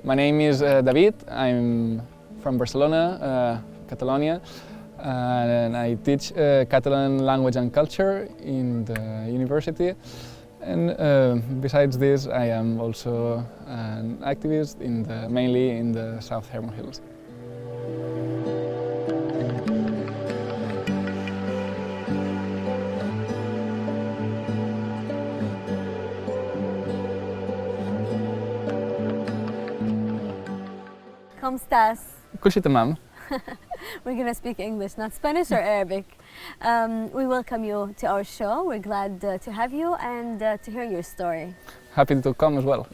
My name is David. I'm from Barcelona, Catalonia, and I teach Catalan language and culture in the university. And besides this, I am also an activist mainly in the South Hermon Hills. ¿Cómo estás? كل تمام. We're going to speak English, not Spanish or Arabic. We welcome you to our show. We're glad to have you and to hear your story. Happy to come as well.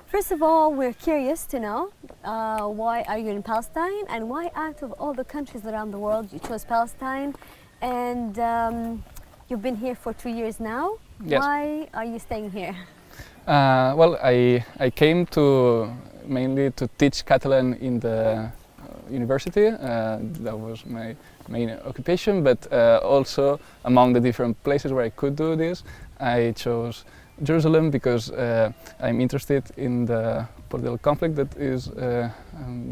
First of all, we're curious to know why are you in Palestine and why out of all the countries around the world you chose Palestine, and you've been here for 2 years now. Yes. Why are you staying here? Well, I came mainly to teach Catalan in the university. That was my main occupation, but also among the different places where I could do this, I chose Jerusalem because I'm interested in the political conflict that is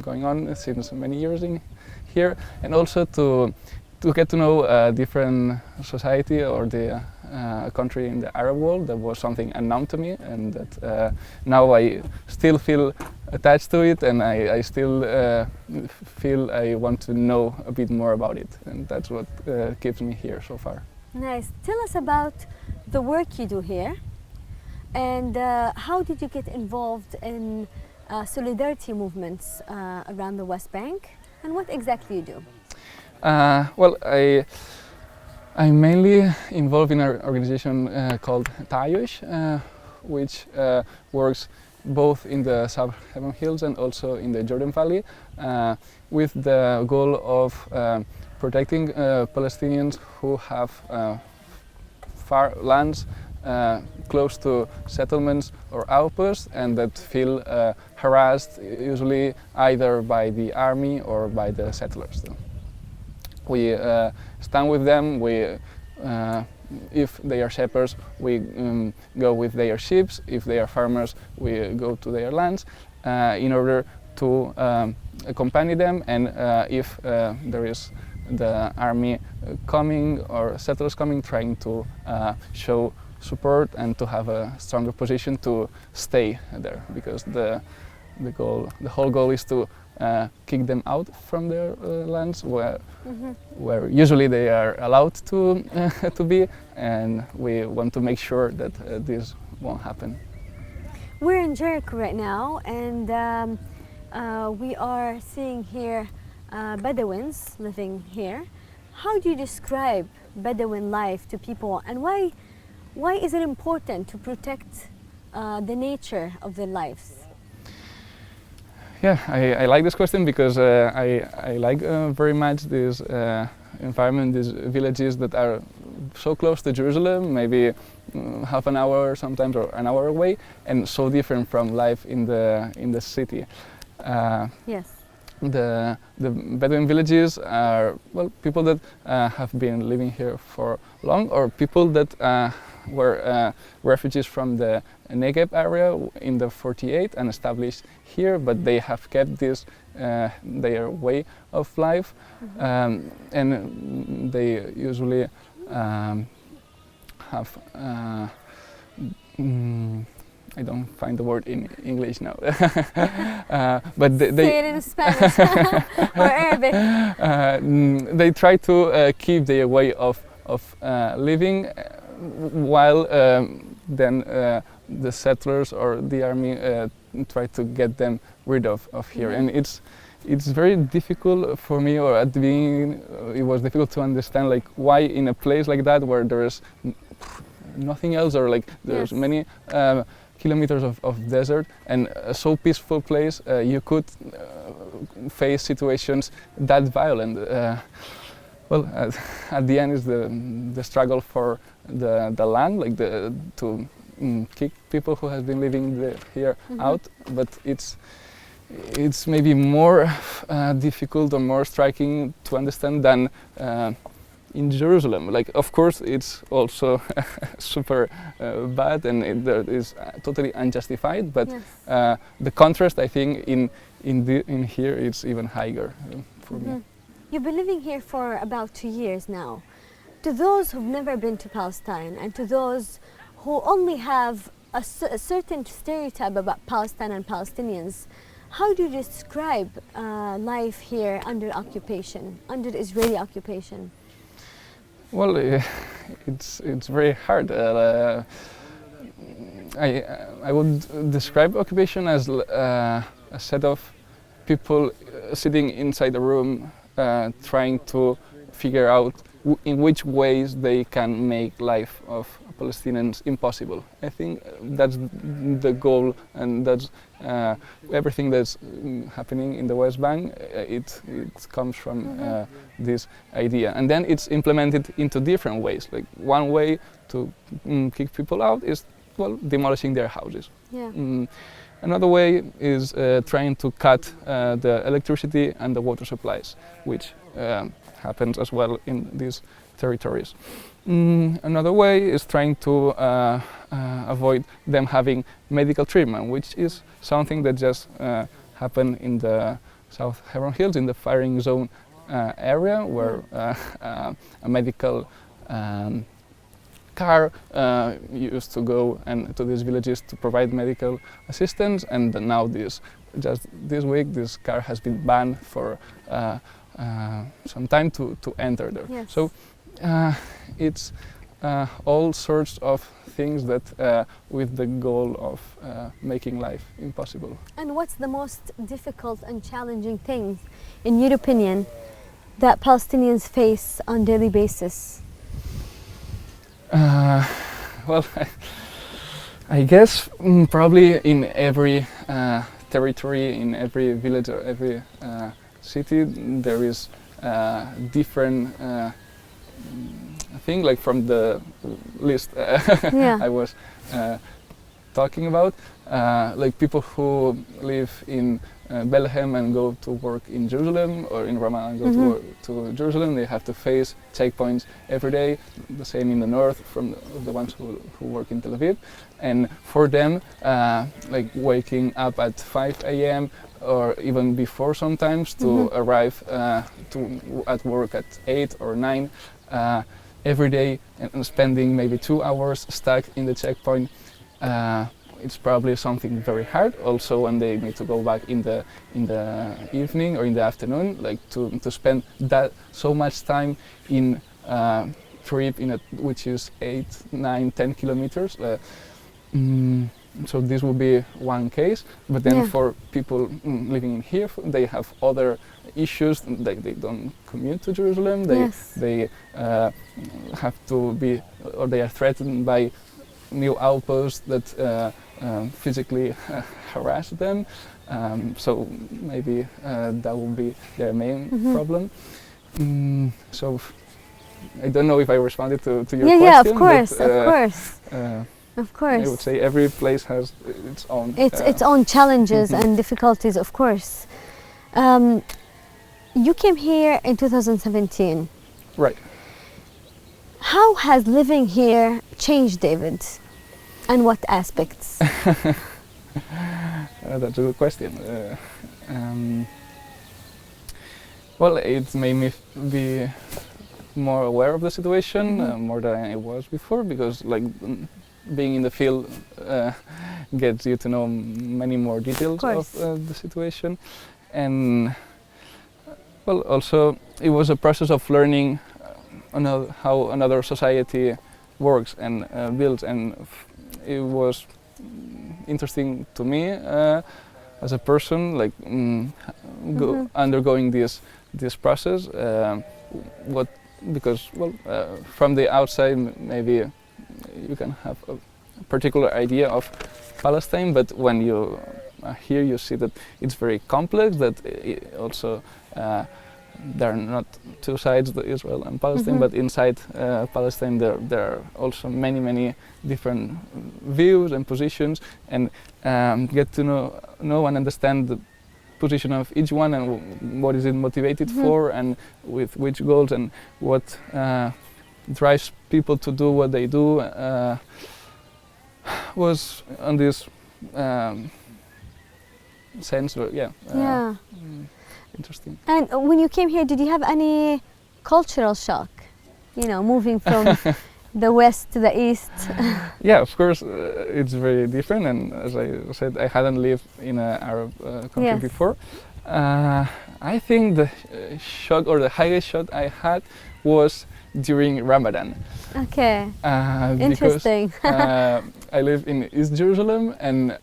going on since many years here, and also to get to know a different society or the country in the Arab world. That was something unknown to me, and that now I still feel attached to it, and I still feel I want to know a bit more about it, and that's what keeps me here so far. Nice. Tell us about the work you do here, and how did you get involved in solidarity movements around the West Bank, and what exactly you do? Well, I'm mainly involved in an organization called TAYUSH, which works both in the South Hermon Hills and also in the Jordan Valley, with the goal of protecting Palestinians who have far lands close to settlements or outposts, and that feel harassed, usually either by the army or by the settlers. We stand with them. If they are shepherds, we go with their sheep. If they are farmers, we go to their lands in order to accompany them. And if there is the army coming or settlers coming, trying to show support and to have a stronger position to stay there, because the whole goal is to kick them out from their lands where usually they are allowed to be, and we want to make sure that this won't happen. We're in Jericho right now, and we are seeing here Bedouins living here. How do you describe Bedouin life to people, and why is it important to protect the nature of their lives? Yeah, I like this question because I like very much this environment, these villages that are so close to Jerusalem, maybe half an hour sometimes or an hour away, and so different from life in the city. Yes. The Bedouin villages are, well, people that have been living here for long, or people that were refugees from the Negev area in the 48 and established here, but they have kept this their way of life, and they usually have I don't find the word in English now, but they say it in Spanish or Arabic. They try to keep their way of living, while then the settlers or the army try to get them rid of here. And it's very difficult for me, or at the beginning it was difficult to understand, like, why in a place like that where there is nothing else, or like there's many kilometers of desert and a so peaceful place, you could face situations that violent. Well, at the end is the struggle for the land, like to kick people who have been living here out, but it's maybe more difficult or more striking to understand than in Jerusalem. Like, of course, it's also super bad, and that is totally unjustified. But Yes. the contrast, I think, in here, it's even higher for me. You've been living here for about 2 years now. To those who've never been to Palestine, and to those who only have a certain stereotype about Palestine and Palestinians, how do you describe life here under occupation, under Israeli occupation? Well, it's very hard. I would describe occupation as a set of people sitting inside a room trying to figure out in which ways they can make life of Palestinians impossible. I think that's the goal, and that's everything that's happening in the West Bank. It comes from this idea, and then it's implemented into different ways. Like, one way to kick people out is, well, demolishing their houses. Yeah. Another way is trying to cut the electricity and the water supplies, which happens as well in these territories. Another way is trying to avoid them having medical treatment, which is something that just happened in the South Hebron Hills, in the firing zone area, where a medical car used to go and to these villages to provide medical assistance, and now just this week this car has been banned for some time to enter there. Yes. So it's all sorts of things that with the goal of making life impossible. And what's the most difficult and challenging thing, in your opinion, that Palestinians face on daily basis? Well, I guess probably in every territory, in every village or every city, there is different thing. Like, from the list I was talking about, like people who live in Bethlehem and go to work in Jerusalem, or in Ramallah and go to Jerusalem, they have to face checkpoints every day. The same in the north, from the ones who work in Tel Aviv. And for them, like waking up at 5 a.m. or even before sometimes to arrive at work at 8 or 9 every day, and spending maybe 2 hours stuck in the checkpoint. It's probably something very hard. Also, when they need to go back in the evening or in the afternoon, like to spend that so much time in trip which is 8, 9, 10 kilometers. So this would be one case. But then for people living in here, they have other issues. They don't commute to Jerusalem. They have to be, or they are threatened by new outposts that physically harass them. So maybe that will be their main problem. So I don't know if I responded to your question. Yeah, of course, but, of course. Of course. I would say every place has its own... its own challenges and difficulties, of course. You came here in 2017. Right. How has living here changed David? And what aspects? That's a good question. Well, it made me be more aware of the situation, more than I was before, because like being in the field gets you to know many more details of the situation. And well, also it was a process of learning how another society works and builds, and it was interesting to me as a person, like undergoing this process. Because from the outside maybe you can have a particular idea of Palestine, but when you are here you see that it's very complex, that it also there are not two sides, Israel and Palestine, but inside Palestine there are also many different views and positions, and get to know and understand the position of each one and what is it motivated for, and with which goals, and what drives people to do what they do, was on this sense, interesting. And when you came here, did you have any cultural shock? You know, moving from the west to the east. Yeah, of course, it's very different. And as I said, I hadn't lived in an Arab country before. I think the shock, or the highest shock I had, was during Ramadan. Okay. Interesting. Because I live in East Jerusalem, and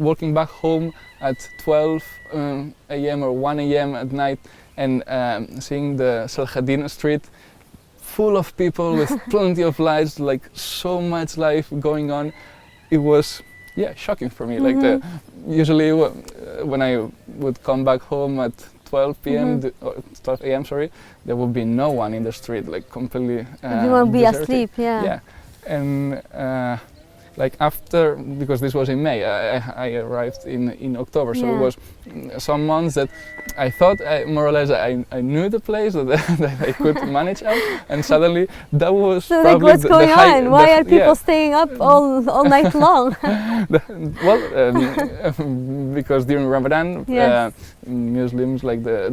walking back home at 12 a.m. or 1 a.m. at night, and seeing the Salhadin street full of people with plenty of lights, like so much life going on, it was shocking for me. Like usually when I would come back home at 12 p.m. Or 12 a.m. sorry, there would be no one in the street, like completely everyone would be deserted. asleep. Yeah. And like after, because this was in May, I arrived in October, so it was some months that I thought more or less I knew the place, that I could manage out, and suddenly that was so probably what's going on? Why are people staying up all night long? Because during Ramadan, Muslims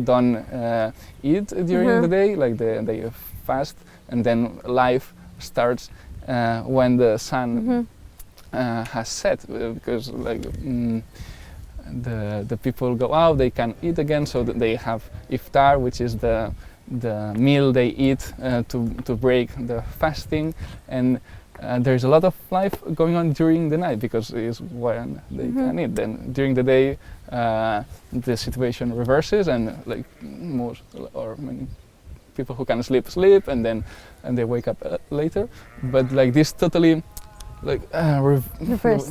don't eat during the day, like they fast, and then life starts when the sun has set, because the people go out, they can eat again, so that they have iftar, which is the meal they eat to break the fasting, and there's a lot of life going on during the night, because it's when they can eat. Then during the day the situation reverses, and like most or many people who can sleep, and they wake up later. But like this totally reversed.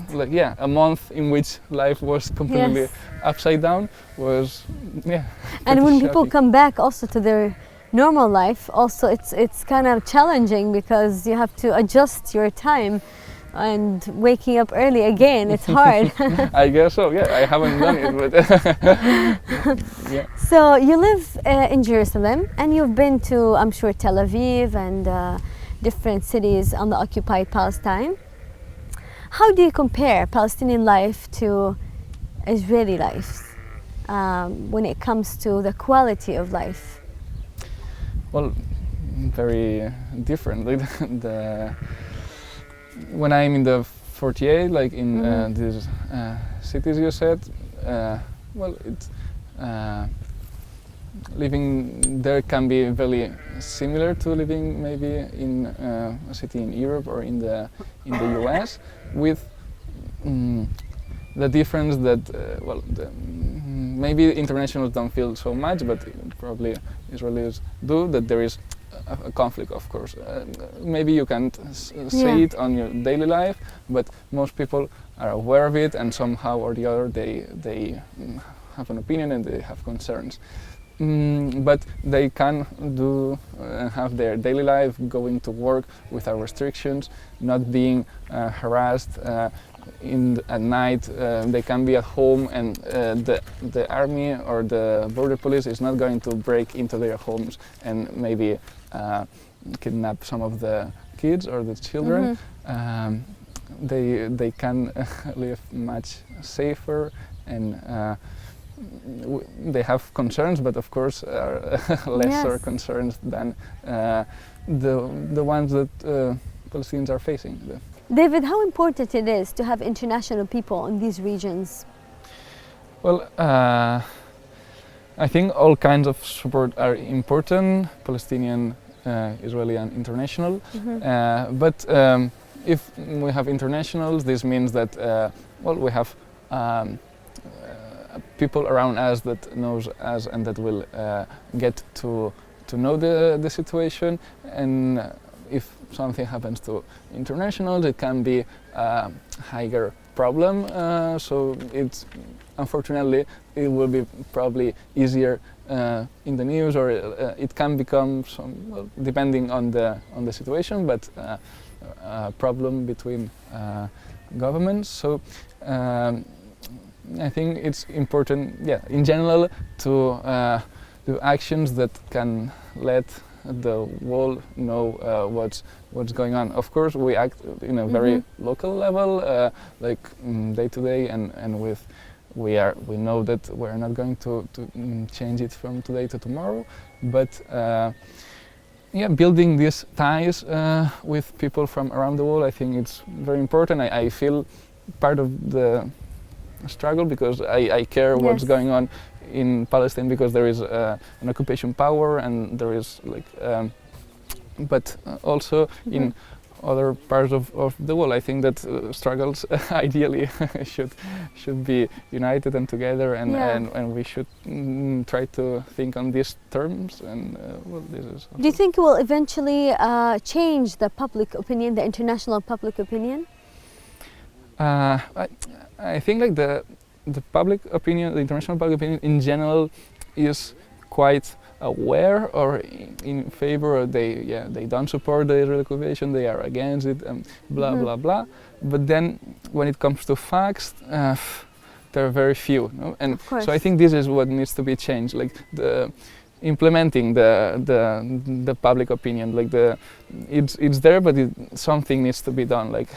A month in which life was completely upside down was And when people come back also to their normal life, also it's kind of challenging, because you have to adjust your time, and waking up early again, it's hard. I guess so. Yeah, I haven't done it, but So you live in Jerusalem, and you've been to, I'm sure, Tel Aviv and different cities on the occupied Palestine. How do you compare Palestinian life to Israeli life when it comes to the quality of life? Well, very different. When I'm in the 48, like in these cities you said, living there can be very similar to living maybe in a city in Europe or in the US, with the difference that maybe internationals don't feel so much, but probably Israelis do, that there is a conflict, of course. Maybe you can't say it on your daily life, but most people are aware of it, and somehow or the other they have an opinion and they have concerns. But they can have their daily life, going to work without restrictions, not being harassed at night. They can be at home, and the army or the border police is not going to break into their homes and maybe kidnap some of the kids or the children. They can live much safer, and they have concerns, but of course are lesser concerns than the ones that Palestinians are facing. David, how important it is to have international people in these regions? Well, I think all kinds of support are important, Palestinian, Israeli and international. But if we have internationals, this means that we have people around us that knows us and that will get to know the situation, and if something happens to internationals, it can be a higher problem. So it's unfortunately it will be probably easier in the news, or it can become some, depending on the situation, but a problem between governments. So I think it's important, in general, to do actions that can let the world know what's going on. Of course, we act in a very local level, like day to day, and we know that we're not going to change it from today to tomorrow, but building these ties with people from around the world, I think it's very important. I feel part of the struggle because I care what's going on in Palestine, because there is an occupation power, and there is like, but also in other parts of the world. I think that struggles ideally should be united and together, and we should try to think on these terms. And this is. Do you think it will eventually change the public opinion, the international public opinion? I think like the public opinion, the international public opinion in general, is quite aware or in favor, or they don't support the Israeli occupation, they are against it, and blah blah blah. But then when it comes to facts, there are very few, no? And so I think this is what needs to be changed, like implementing the public opinion, like it's there, but something needs to be done, like.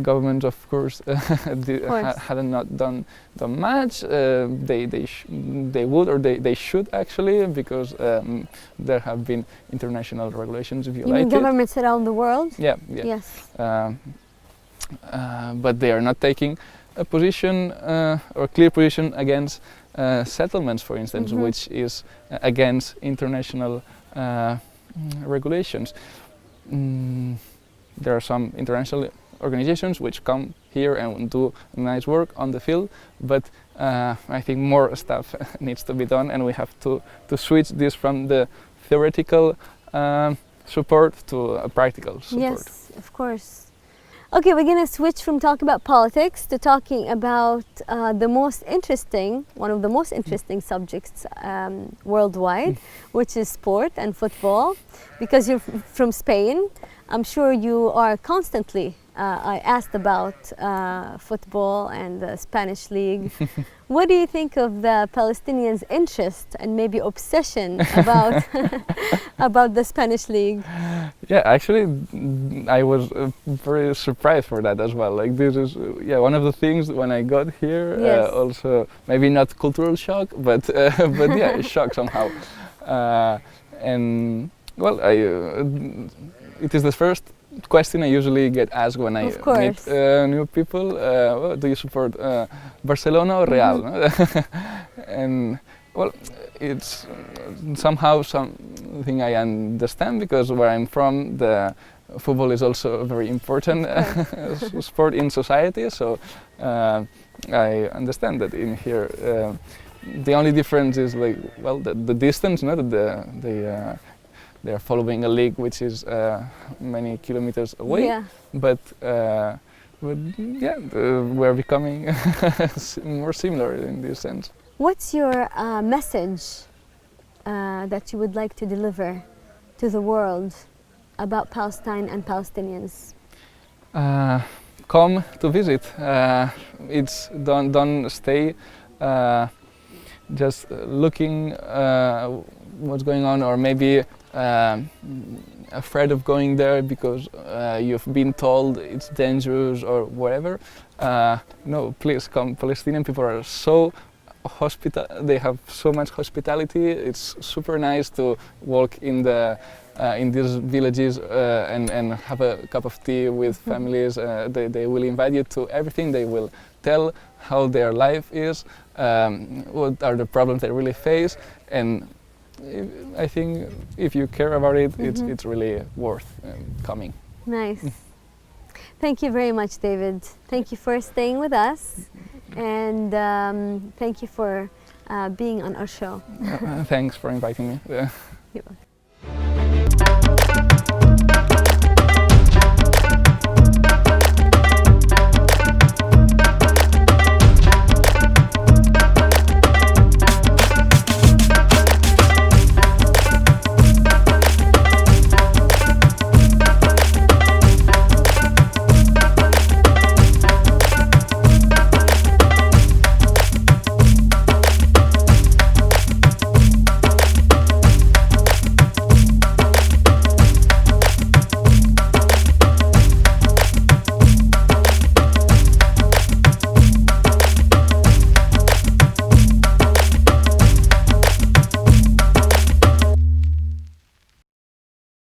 Governments, of course, hadn't not done much. They would, or they should actually, because there have been international regulations violated. You mean governments around the world? Yeah. Yes. But they are not taking a position or clear position against settlements, for instance, which is against international regulations. There are some international organizations which come here and do nice work on the field, but I think more stuff needs to be done, and we have to switch this from the theoretical support to a practical support. Yes, of course. Okay, we're going to switch from talking about politics to talking about one of the most interesting subjects worldwide, which is sport and football. Because you're from Spain, I'm sure you are constantly asked about football and the Spanish league. What do you think of the Palestinians' interest and maybe obsession about about the Spanish league? Yeah, actually, I was very surprised for that as well. Like, this is one of the things when I got here. Yes. Also, maybe not cultural shock, but shock somehow. And well, it is the first question I usually get asked when I meet new people. Do you support Barcelona or Real? No? And well, it's somehow something I understand, because where I'm from, the football is also a very important sport in society. So I understand that in here. The only difference is like, well, the distance, no? That they are following a league which is many kilometers away. Yeah. But we're becoming more similar in this sense. What's your message that you would like to deliver to the world about Palestine and Palestinians? Come to visit. It's don't stay just looking what's going on, or maybe afraid of going there because you've been told it's dangerous or whatever. No, please come. Palestinian people are so they have so much hospitality. It's super nice to walk in these villages and have a cup of tea with families. They will invite you to everything. They will tell how their life is, what are the problems they really face, and I think if you care about it, it's really worth coming. Nice. Thank you very much, David. Thank you for staying with us, and thank you for being on our show. Thanks for inviting me. You're welcome.